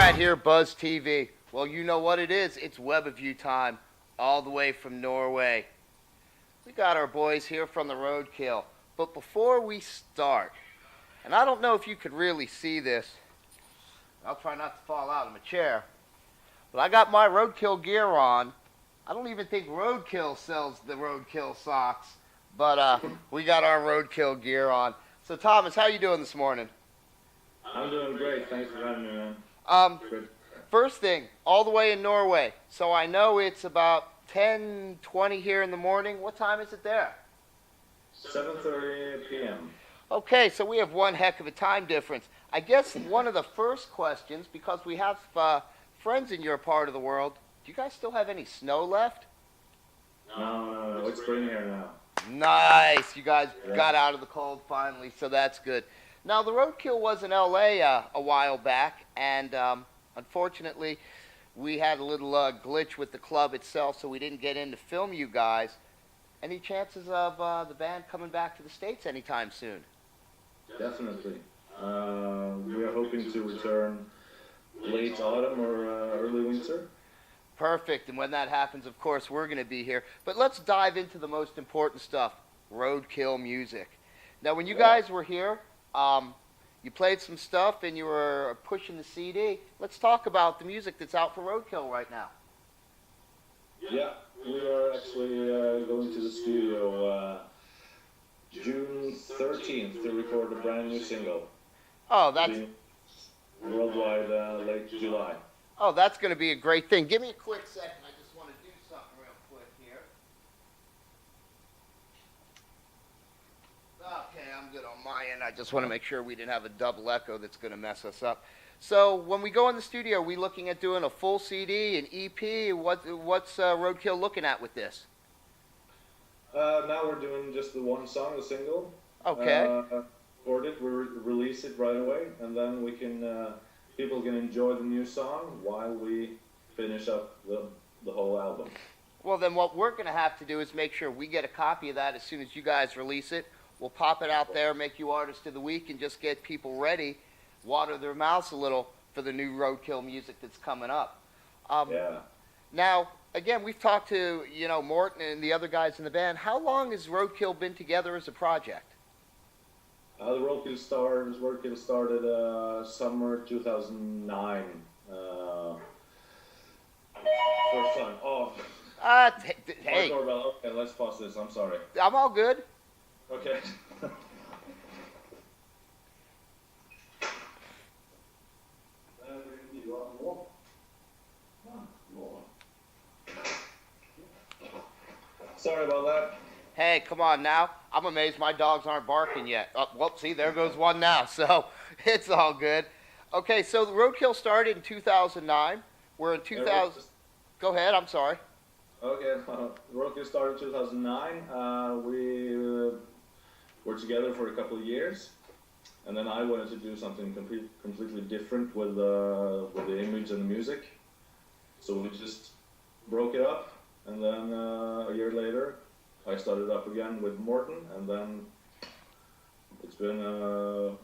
at here, Buzz TV. Well, you know what it is. It's WEBIVIEW time, all the way from Norway. We got our boys here from the ROADKILL. But before we start, and I don't know if you could really see this. I'll try not to fall out of my chair. But I got my ROADKILL gear on. I don't even think ROADKILL sells the ROADKILL socks. But we got our ROADKILL gear on. So Thomas, how you doing this morning? I'm doing great. Thanks for having me, man. First thing, all the way in Norway. So I know it's about 10:20 here in the morning. What time is it there? 7:30 p.m. Okay, so we have one heck of a time difference. I guess one of the first questions, because we have friends in your part of the world, do you guys still have any snow left? No, it's spring here now. Nice, you guys got out of the cold finally, so that's good. Now, the ROADKILL was in L.A. A while back, and unfortunately, we had a little glitch with the club itself, so we didn't get in to film you guys. Any chances of the band coming back to the States anytime soon? Definitely. We are hoping to return late autumn or early winter. Perfect, and when that happens, of course, we're going to be here. But let's dive into the most important stuff, ROADKILL music. Now, when you guys were here, you played some stuff and you were pushing the CD. Let's talk about the music that's out for ROADKILL right now. Yeah, we are actually going to the studio June 13th to record a brand new single. Oh, that's worldwide late July. Oh, that's going to be a great thing. Give me a quick second. I just want to do something real quick here. Okay, I'm good on my end. I just want to make sure we didn't have a double echo that's going to mess us up. So when we go in the studio, are we looking at doing a full CD, an EP? What's ROADKILL looking at with this? Now we're doing just the one song, the single. Okay. Record it, we release it right away, and then we can people can enjoy the new song while we finish up the whole album. Well, then what we're going to have to do is make sure we get a copy of that as soon as you guys release it. We'll pop it out there, make you Artist of the Week, and just get people ready, water their mouths a little for the new ROADKILL music that's coming up. Yeah. Now, again, we've talked to, Morton and the other guys in the band. How long has ROADKILL been together as a project? The ROADKILL started summer 2009. First time. Oh. Hey. Okay, let's pause this. I'm sorry. I'm all good. Okay. Sorry about that. Hey, come on now. I'm amazed my dogs aren't barking yet. Oh, well, see, there goes one now. So it's all good. Okay, so the ROADKILL started in 2009. We're in 2000. Go ahead. I'm sorry. Okay, ROADKILL started in 2009. We were together for a couple of years, and then I wanted to do something completely different with the image and the music. So we just broke it up, and then a year later, I started up again with Morton, and then it's been a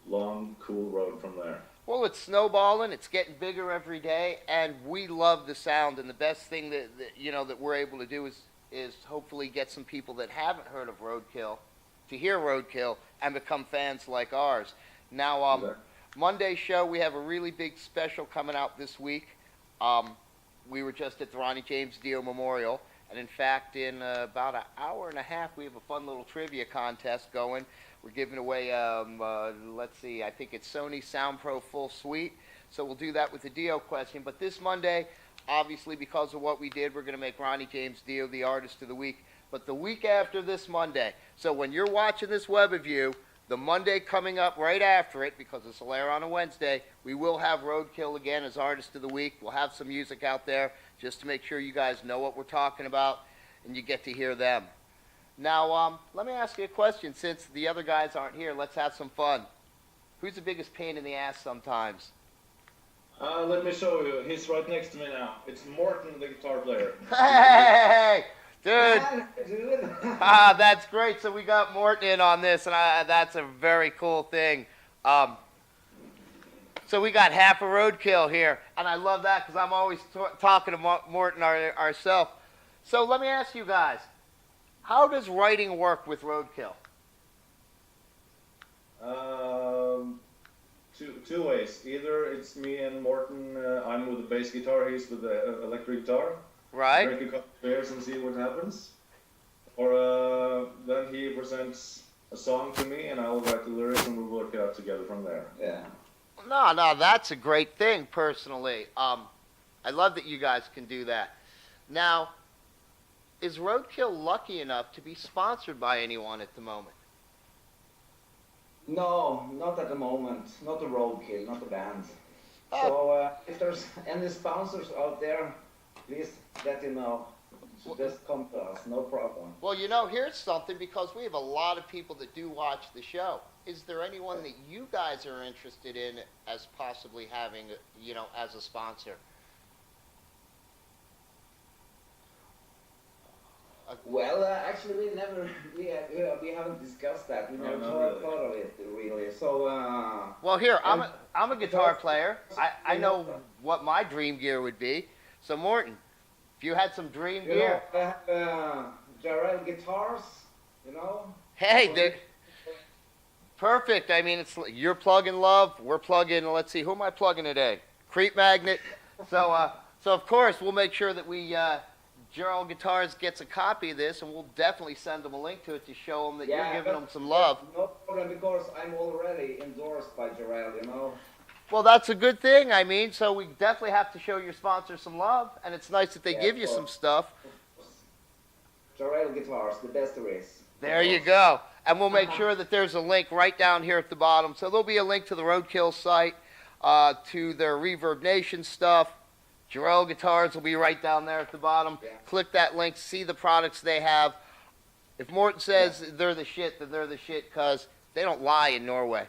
long, cool road from there. Well, it's snowballing. It's getting bigger every day, and we love the sound. And the best thing that we're able to do is hopefully get some people that haven't heard of ROADKILL to hear ROADKILL and become fans like ours. Now, Exactly. Monday's show, we have a really big special coming out this week. We were just at the Ronnie James Dio Memorial. And in fact, in about an hour and a half, we have a fun little trivia contest going. We're giving away, let's see, I think it's Sony Sound Pro Full Suite. So we'll do that with the Dio question. But this Monday, obviously because of what we did, we're going to make Ronnie James Dio the Artist of the Week. But the week after this Monday, so when you're watching this WEBIVIEW, the Monday coming up right after it, because this will air on a Wednesday, we will have ROADKILL again as Artist of the Week. We'll have some music out there just to make sure you guys know what we're talking about and you get to hear them. Now, let me ask you a question. Since the other guys aren't here, let's have some fun. Who's the biggest pain in the ass sometimes? Let me show you. He's right next to me now. It's Morton, the guitar player. Hey! Dude, that's great. So we got Morton in on this, and that's a very cool thing. So we got half a roadkill here, and I love that because I'm always talking to Morton ourselves. So let me ask you guys, how does writing work with roadkill? Two ways. Either it's me and Morton. I'm with the bass guitar. He's with the electric guitar. Right. Drink a couple of beers and see what happens. Or then he presents a song to me, and I'll write the lyrics, and we'll work it out together from there. Yeah. No, that's a great thing, personally. I love that you guys can do that. Now, is Roadkill lucky enough to be sponsored by anyone at the moment? No, not at the moment. Not the Roadkill, not the band. So if there's any sponsors out there, please let you know. Just come to us, no problem. Well, you know, here's something, because we have a lot of people that do watch the show. Is there anyone that you guys are interested in as possibly having, you know, as a sponsor? Well, actually, we haven't discussed that. We never thought of it really. So. Well, here I'm a guitar player. I know what my dream gear would be. So Morton, if you had some dream gear. I have Jarrell guitars, you know. Hey, they're perfect. I mean, it's you're plugging Love. We're plugging. Let's see, who am I plugging today? Creep Magnet. So of course we'll make sure that we. Jarrell Guitars gets a copy of this, and we'll definitely send them a link to it to show them that you're giving them some love. No problem, because I'm already endorsed by Jarrell, you know. Well, that's a good thing. I mean, so we definitely have to show your sponsor some love, and it's nice that they give you some stuff. Jarrell Guitars, the best there is. There you go. And we'll make sure that there's a link right down here at the bottom. So there'll be a link to the Roadkill site, to their Reverb Nation stuff. Jarrell Guitars will be right down there at the bottom. Yeah. Click that link, see the products they have. If Morton says they're the shit, then they're the shit, because they don't lie in Norway.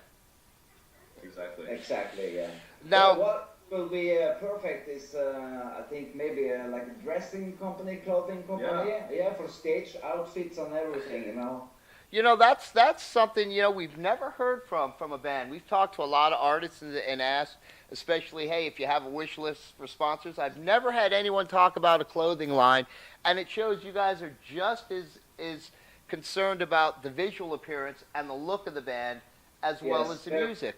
Exactly, yeah. Now, so what will be perfect is, I think, maybe like a dressing company, clothing company, yeah, for stage outfits and everything, you know. You know, that's something, you know, we've never heard from a band. We've talked to a lot of artists and asked, especially, hey, if you have a wish list for sponsors. I've never had anyone talk about a clothing line, and it shows you guys are just as concerned about the visual appearance and the look of the band as well as the music.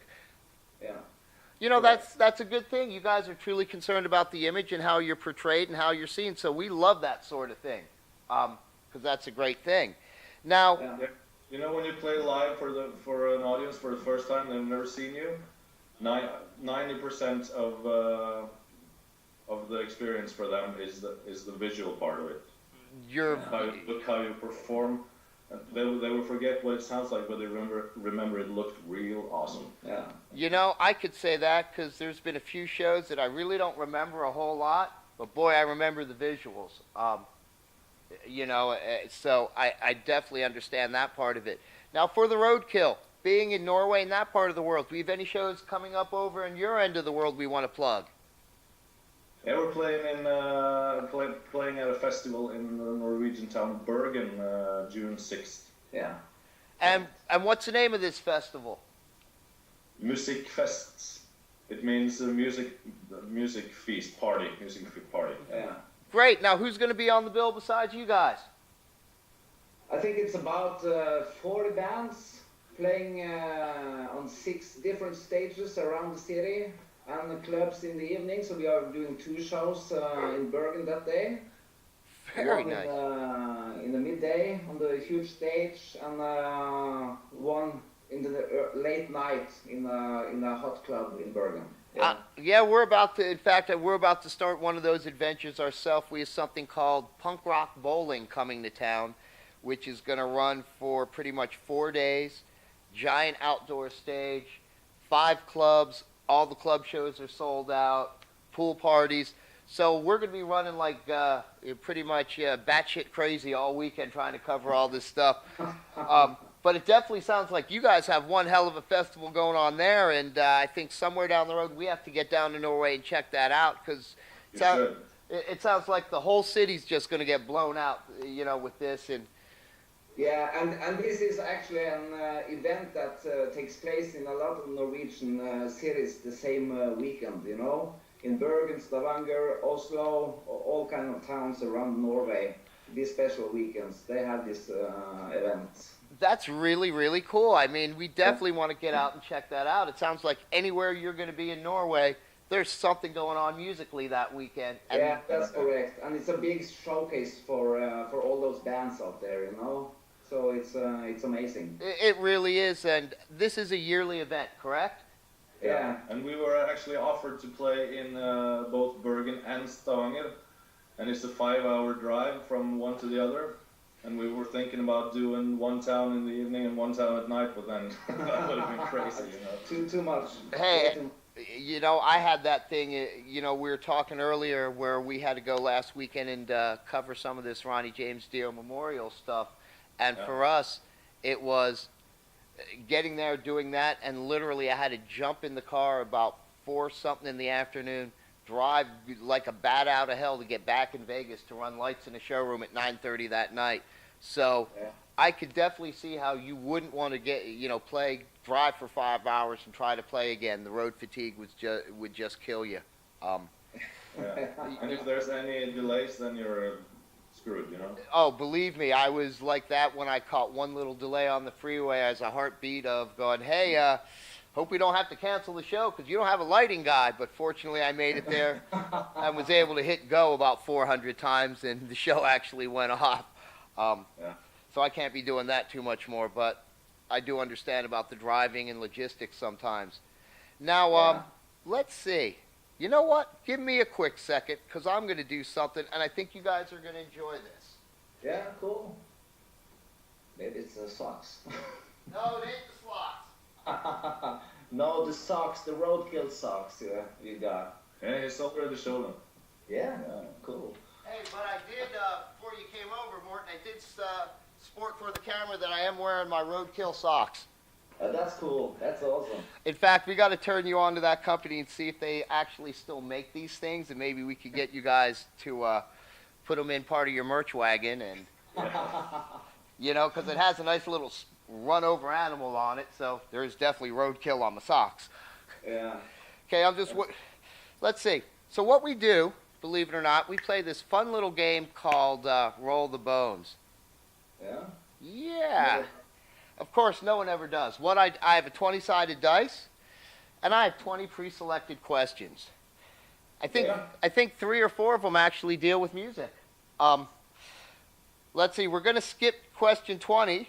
Yeah. You know, that's a good thing. You guys are truly concerned about the image and how you're portrayed and how you're seen, so we love that sort of thing, because that's a great thing. Now, you know, when you play live for an audience for the first time, they've never seen you, 90% of the experience for them is the visual part of it. How you perform. They will forget what it sounds like, but they remember it looked real awesome. Yeah. You know, I could say that because there's been a few shows that I really don't remember a whole lot, but boy, I remember the visuals. You know, so I definitely understand that part of it. Now, for the Roadkill, being in Norway and that part of the world, do we have any shows coming up over in your end of the world we want to plug? Yeah, we're playing playing at a festival in the Norwegian town Bergen, June 6th. Yeah. And what's the name of this festival? Musikfest. It means music feast party, music party. Yeah. Great. Now, who's going to be on the bill besides you guys? I think it's about 40 bands playing on 6 different stages around the city and the clubs in the evening. So we are doing 2 shows in Bergen that day. Very one nice. In the midday on the huge stage, and one in the late night in a hot club in Bergen. Yeah, we're about to start one of those adventures ourselves. We have something called Punk Rock Bowling coming to town, which is going to run for pretty much 4 days. Giant outdoor stage, 5 clubs, all the club shows are sold out, pool parties. So we're going to be running like pretty much batshit crazy all weekend trying to cover all this stuff. But it definitely sounds like you guys have one hell of a festival going on there, and I think somewhere down the road we have to get down to Norway and check that out, because it sounds like the whole city's just going to get blown out, you know, with this. And Yeah, and this is actually an event that takes place in a lot of Norwegian cities the same weekend, you know, in Bergen, Stavanger, Oslo, all kind of towns around Norway. These special weekends, they have this event. That's really, really cool. I mean, we definitely want to get out and check that out. It sounds like anywhere you're going to be in Norway, there's something going on musically that weekend. And Yeah, that's correct. And it's a big showcase for all those bands out there, you know. So it's amazing. it really is, and this is a yearly event, correct? Yeah. And we were actually offered to play in both Bergen and Stavanger, and it's a 5-hour drive from one to the other. And we were thinking about doing one town in the evening and one town at night, but then that would have been crazy, you know. Too much. Hey, you know, I had that thing, you know, we were talking earlier where we had to go last weekend and cover some of this Ronnie James Dio Memorial stuff. And Yeah. for us, it was getting there, doing that, and literally I had to jump in the car about 4-something in the afternoon, drive like a bat out of hell to get back in Vegas to run lights in the showroom at 9:30 that night. So Yeah. I could definitely see how you wouldn't want to get, you know, drive for 5 hours and try to play again. The road fatigue would just kill you. Yeah. And if there's any delays, then you're screwed, you know. Oh, believe me, I was like that when I caught one little delay on the freeway as a heartbeat of going, hey, hope we don't have to cancel the show because you don't have a lighting guy. But fortunately, I made it there and was able to hit go about 400 times, and the show actually went off. Yeah. So I can't be doing that too much more, but I do understand about the driving and logistics sometimes. Now, Yeah. let's see. You know what? Give me a quick second because I'm going to do something, and I think you guys are going to enjoy this. Yeah, cool. Maybe it's the socks. No, it ain't the slots. No, the socks, the roadkill socks you got. Yeah, he's already showed them. Yeah, cool. Hey, but I did, before you came over, Morton, I did sport for the camera that I am wearing my roadkill socks. That's cool. That's awesome. In fact, we got to turn you on to that company and see if they actually still make these things, and maybe we could get you guys to put them in part of your merch wagon, and you know, because it has a nice little run-over animal on it, so there's definitely roadkill on the socks. Yeah. Okay, let's see. So what we do, believe it or not, we play this fun little game called Roll the Bones. Yeah. Yeah. Of course, no one ever does. I have a 20-sided dice, and I have 20 pre-selected questions. I think 3 or 4 of them actually deal with music. Let's see. We're going to skip question 20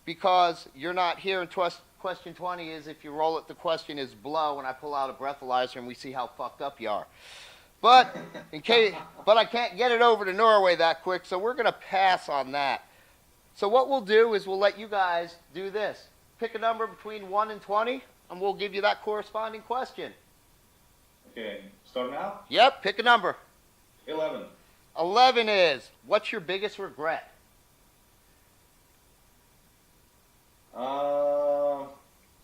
because you're not here. And question 20 is if you roll it, the question is blow, and I pull out a breathalyzer and we see how fucked up you are. But I can't get it over to Norway that quick, so we're going to pass on that. So what we'll do is we'll let you guys do this. Pick a number between 1 and 20, and we'll give you that corresponding question. Okay, start now? Yep, pick a number. 11. 11 is, what's your biggest regret?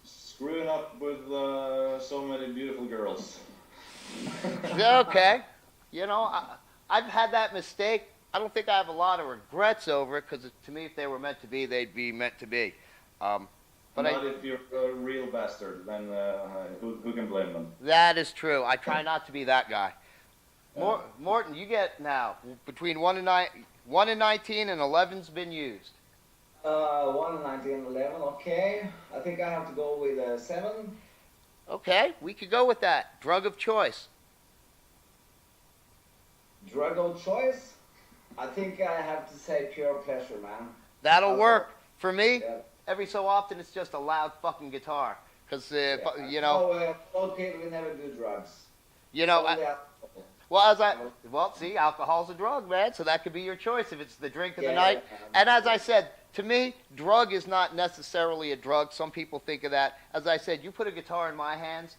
Screwing up with so many beautiful girls. Okay. You know, I've had that mistake. I don't think I have a lot of regrets over it because to me, if they were meant to be, they'd be meant to be. But if you're a real bastard, then who can blame them? That is true. I try not to be that guy. Morton, you get now between 1 and 19 and 11's been used. 1, 19, 11. Okay. I think I have to go with 7. Okay, we could go with that. Drug of choice. Drug of choice? I think I have to say pure pleasure, man. That'll work. For me, Yeah. every so often it's just a loud fucking guitar. Because, you know... Old people will never do drugs. You know... Only alcohol. See, alcohol's a drug, man. So that could be your choice if it's the drink of the Yeah, night. yeah. And as I said, to me, drug is not necessarily a drug. Some people think of that. As I said, you put a guitar in my hands,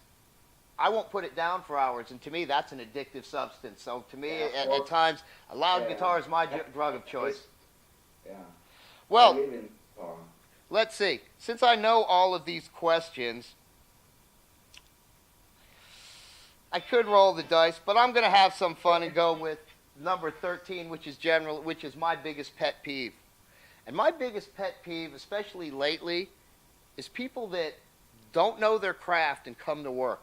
I won't put it down for hours. And to me, that's an addictive substance. So to me, at times, a loud guitar is my drug of choice. Yeah. Well, I live in car. let's see. Since I know all of these questions, I could roll the dice, but I'm going to have some fun and go with number 13, which is my biggest pet peeve. And my biggest pet peeve, especially lately, is people that don't know their craft and come to work.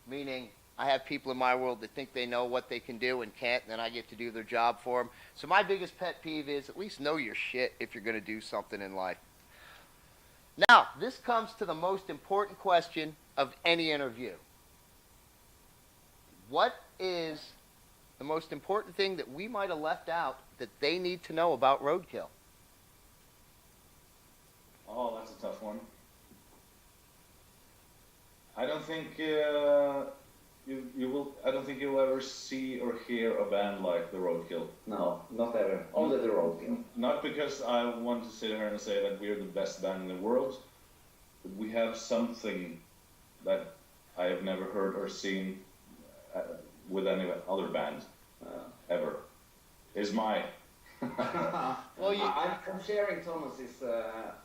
Meaning, I have people in my world that think they know what they can do and can't, and then I get to do their job for them. So my biggest pet peeve is at least know your shit if you're going to do something in life. Now, this comes to the most important question of any interview. What is the most important thing that we might have left out that they need to know about roadkill? Oh, that's a tough one. I don't think I don't think you'll ever see or hear a band like the Roadkill. No, not ever. Only the Roadkill. Not because I want to sit here and say that we're the best band in the world, but we have something that I have never heard or seen with any other band ever. Is my. Well, I'm sharing Thomas's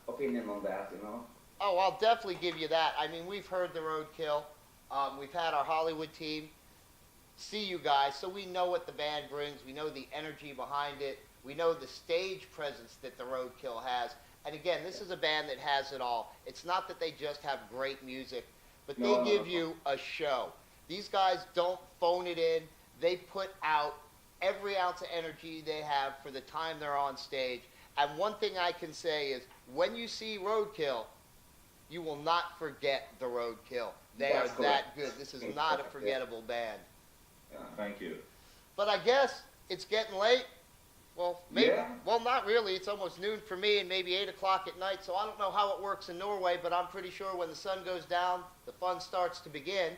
opinion on that, you know. Oh, I'll definitely give you that. I mean, we've heard the Roadkill. We've had our Hollywood team see you guys, so we know what the band brings. We know the energy behind it. We know the stage presence that the Roadkill has. And again, this is a band that has it all. It's not that they just have great music, but they give you a show. These guys don't phone it in. They put out every ounce of energy they have for the time they're on stage. And one thing I can say is, when you see Roadkill, you will not forget the Roadkill. They are that good. This is not a forgettable band. Thank you. But I guess it's getting late. Well, maybe. Yeah. Well, not really. It's almost noon for me and maybe 8 o'clock at night. So I don't know how it works in Norway, but I'm pretty sure when the sun goes down, the fun starts to begin.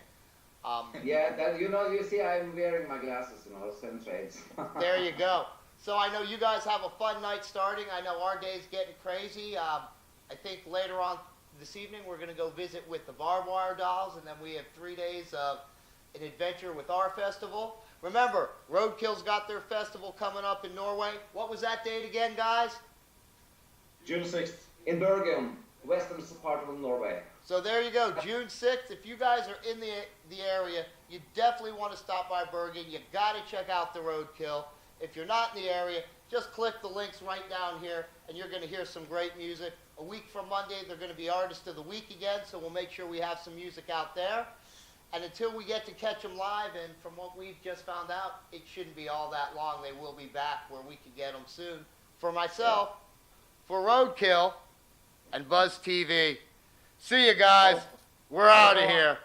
Yeah, that, you know, you see I'm wearing my glasses, you know, sun shades. There you go. So I know you guys have a fun night starting. I know our day's getting crazy. I think later on this evening we're going to go visit with the Barbed Wire Dolls, and then we have 3 days of an adventure with our festival. Remember, Roadkill's got their festival coming up in Norway. What was that date again, guys? June 6th. In Bergen, western part of Norway. So there you go, June 6th. If you guys are in the area, you definitely want to stop by Bergen. You got to check out the Roadkill. If you're not in the area, just click the links right down here, and you're going to hear some great music. A week from Monday, they're going to be Artist of the Week again, so we'll make sure we have some music out there. And until we get to catch them live, and from what we've just found out, it shouldn't be all that long. They will be back where we can get them soon. For myself, for Roadkill, and Buzz TV. See you guys. We're out of here.